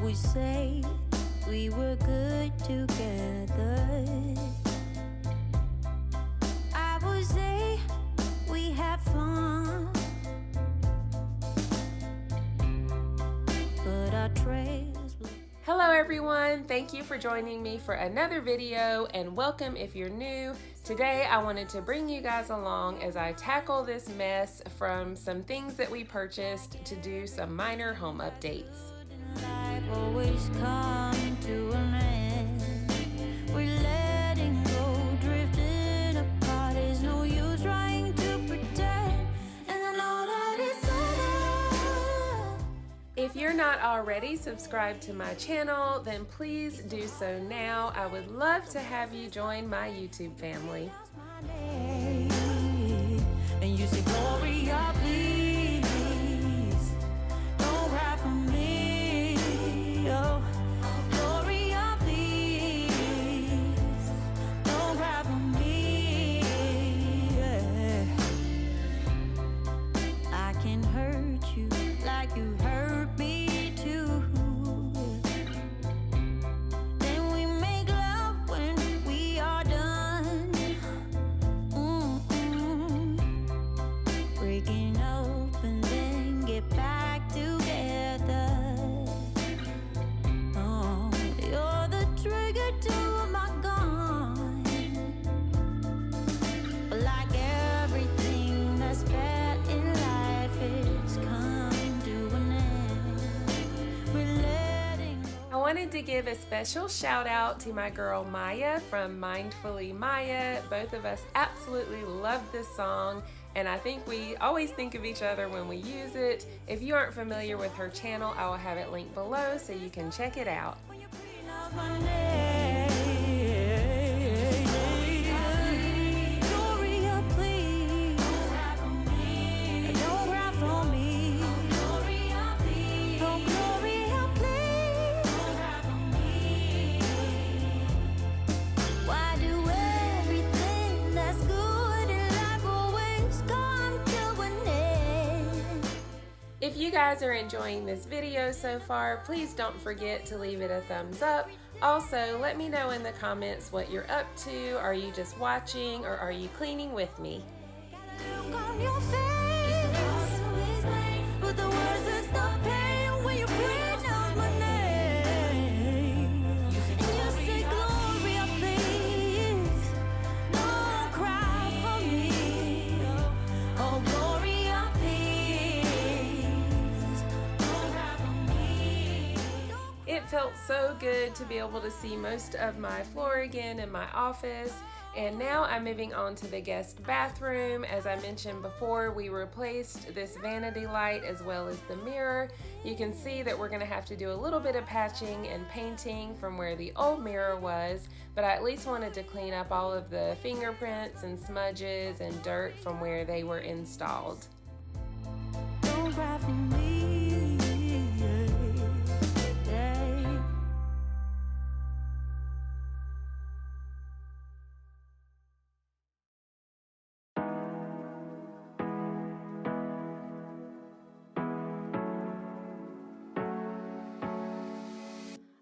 would say we were good together. I would say we had fun, but our trails were... Hello everyone, thank you for joining me for another video, and welcome if you're new. Today I wanted to bring you guys along as I tackle this mess from some things that we purchased to do some minor home updates. Life always come to an end. We're letting go, drifting apart. There's no use trying to pretend, and I know that it's over. If you're not already subscribed to my channel, then please do so now. I would love to have you join my YouTube family. And you say, Gloria, please, don't cry for me. Oh, Gloria, please, don't cry for me. Yeah. I can hurt you like you hurt me too. Then we make love when we are done. Breaking up and then get back together. Oh, you're the trigger to my gun. But like everything that's bad in life, it's come to an end. We're letting go. I wanted to give a special shout out to my girl Maya from Mindfully Maya. Both of us absolutely love this song, and I think we always think of each other when we use it. If you aren't familiar with her channel, I will have it linked below so you can check it out. When you clean up my name, Gloria, please, don't cry for me. Don't cry for me. Gloria, please. Oh, Gloria, please, don't cry for me. Why do everything that's good in life always come to an end? If you guys are enjoying this video so far, please don't forget to leave it a thumbs up. Also, let me know in the comments what you're up to. Are you just watching or are you cleaning with me? Got a look on your face, but the words that stop pain when you pronounce my name. And you say, Gloria, please, don't cry for me. Oh, Gloria, please, don't cry for me. It felt so good to be able to see most of my floor again in my office. And now I'm moving on to the guest bathroom. As I mentioned before, we replaced this vanity light as well as the mirror. You can see that we're gonna have to do a little bit of patching and painting from where the old mirror was, but I at least wanted to clean up all of the fingerprints and smudges and dirt from where they were installed. Don't cry for me. Yeah.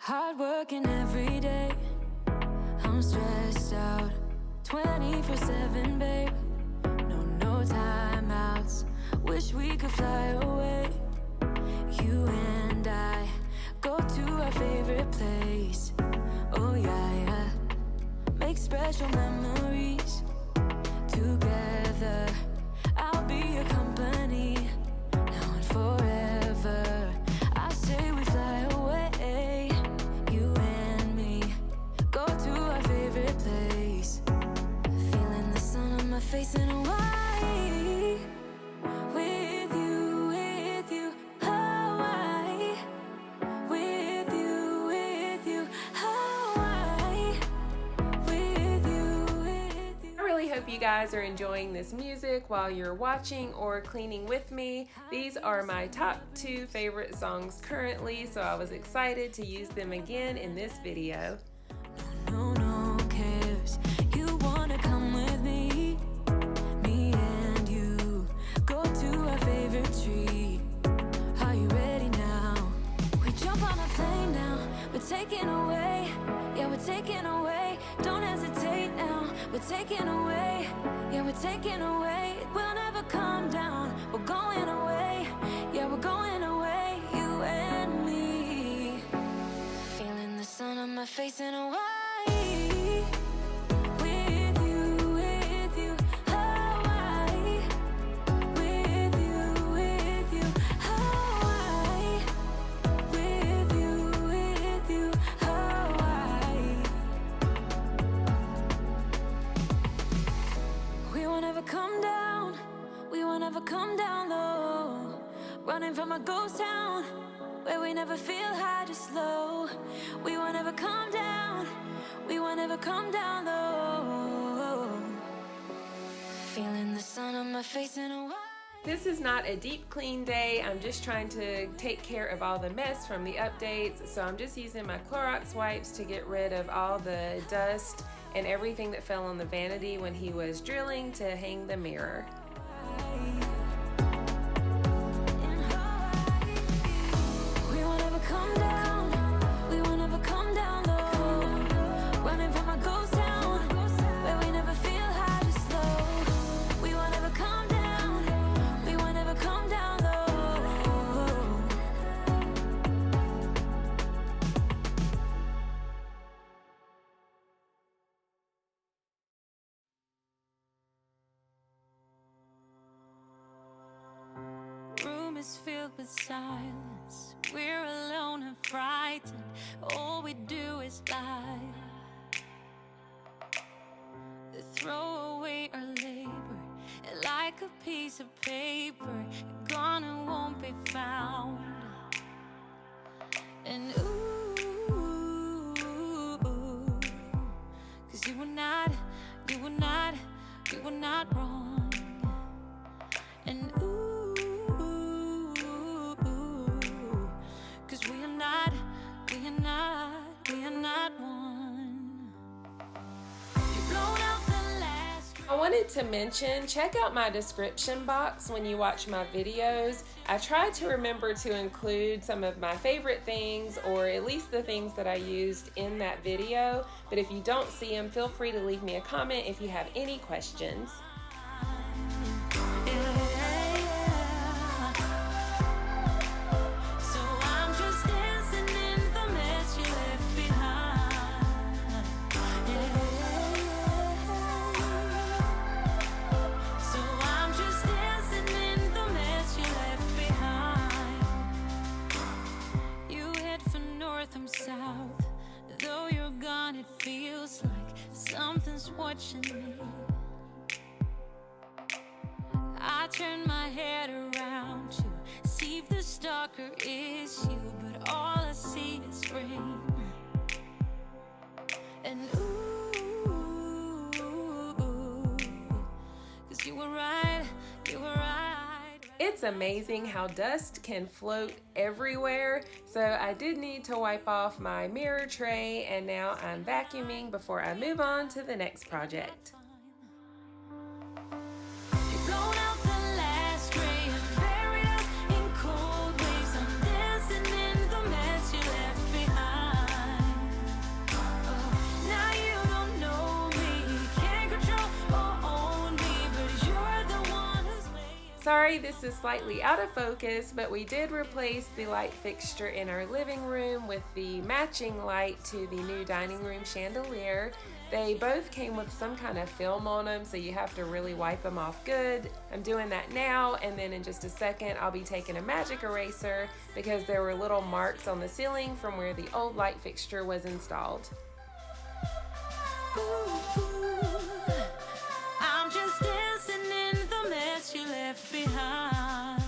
Hard working every day. I'm stressed out 24/7, babe. No timeouts. Wish we could fly away. You and I go to our favorite place. Oh yeah. Make special memories together. I'll be your company now and forever. I say we fly away. You and me go to our favorite place. Feeling the sun on my face in Hawaii. With you, Hawaii. With you, Hawaii. With you. I really hope you guys are enjoying this music while you're watching or cleaning with me. These are my top 2 favorite songs currently, so I was excited to use them again in this video. No cares. You wanna come with me? Me and you go to our favorite tree. Are you ready now? We jump on a plane we're taking away. Yeah, we're taking away. Don't hesitate now. We're taking away. Yeah, we're taking away. We'll never come down. We're going away. Yeah, we're going away. You and me. Feeling the sun on my face in Hawaii. Come down, we won't ever come down low. Running from a ghost town where we never feel high, just low. We won't ever come down, we won't ever come down low. Feeling the sun on my face in a while. This is not a deep clean day. I'm just trying to take care of all the mess from the updates. So I'm just using my Clorox wipes to get rid of all the dust and everything that fell on the vanity when he was drilling to hang the mirror. We won't ever come down, we won't ever come down low. Running from a ghost town where we never feel high, just low. We won't ever come down, we won't ever come down low. Room is filled with silence. We're alone and frightened. All we do is lie. Throw away our labor like a piece of paper, gone and won't be found. And ooh, 'cause you were not wrong. And ooh, 'cause we are not one. You've blown out the last. I wanted to mention, check out my description box when you watch my videos. I try to remember to include some of my favorite things, or at least the things that I used in that video. But if you don't see them, feel free to leave me a comment if you have any questions. South, though you're gone, it feels like something's watching me. I turn my head around to see if the stalker is you, but all I see is rain. And ooh, 'cause you were right, you were right. It's amazing how dust can float everywhere, so I did need to wipe off my mirror tray, and now I'm vacuuming before I move on to the next project. Sorry, this is slightly out of focus, but we did replace the light fixture in our living room with the matching light to the new dining room chandelier. They both came with some kind of film on them, so you have to really wipe them off good. I'm doing that now, and then in just a second I'll be taking a magic eraser because there were little marks on the ceiling from where the old light fixture was installed. I'm just dancing in the mess you left behind.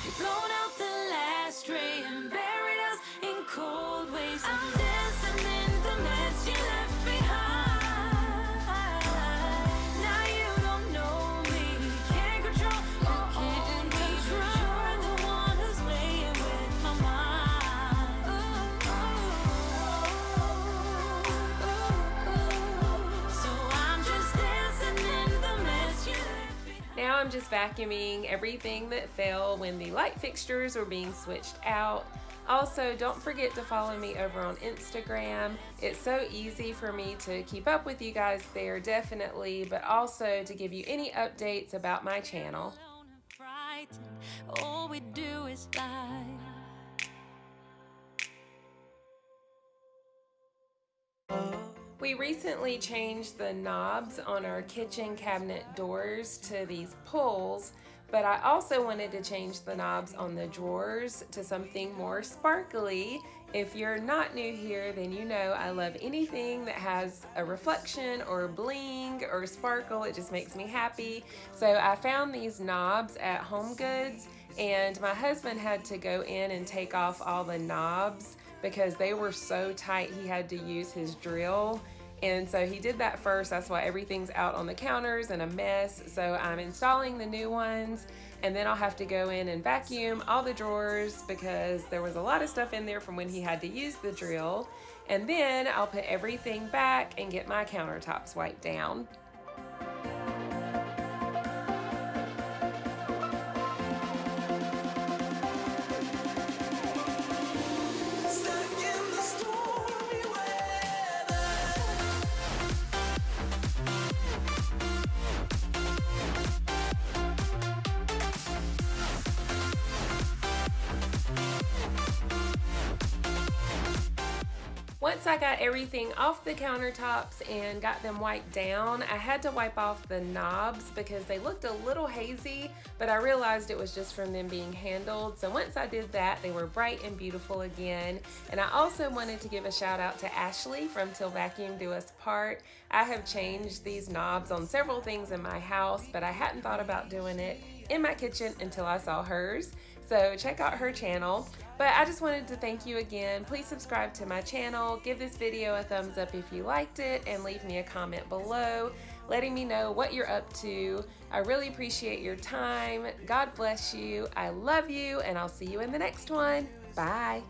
You've blown out the last ray and buried us in cold waves. I'm dancing in the mess you left behind. Now you don't know me, can't control or own me. You're the one who's playing with my mind. Now I'm just vacuuming everything that fell when the light fixtures were being switched out. Also, don't forget to follow me over on Instagram. It's so easy for me to keep up with you guys there, definitely, but also to give you any updates about my channel. All we do is lie. We recently changed the knobs on our kitchen cabinet doors to these pulls, but I also wanted to change the knobs on the drawers to something more sparkly. If you're not new here, then you know I love anything that has a reflection or bling or sparkle. It just makes me happy. So I found these knobs at HomeGoods, and my husband had to go in and take off all the knobs because they were so tight he had to use his drill. And so he did that first. That's why everything's out on the counters and a mess. So I'm installing the new ones, and then I'll have to go in and vacuum all the drawers because there was a lot of stuff in there from when he had to use the drill. And then I'll put everything back and get my countertops wiped down. Once I got everything off the countertops and got them wiped down, I had to wipe off the knobs because they looked a little hazy, but I realized it was just from them being handled. So once I did that, they were bright and beautiful again. And I also wanted to give a shout out to Ashley from Till Vacuum Do Us Part. I have changed these knobs on several things in my house, but I hadn't thought about doing it in my kitchen until I saw hers. So check out her channel. But I just wanted to thank you again. Please subscribe to my channel, give this video a thumbs up if you liked it, and leave me a comment below letting me know what you're up to. I really appreciate your time. God bless you. I love you, and I'll see you in the next one. Bye.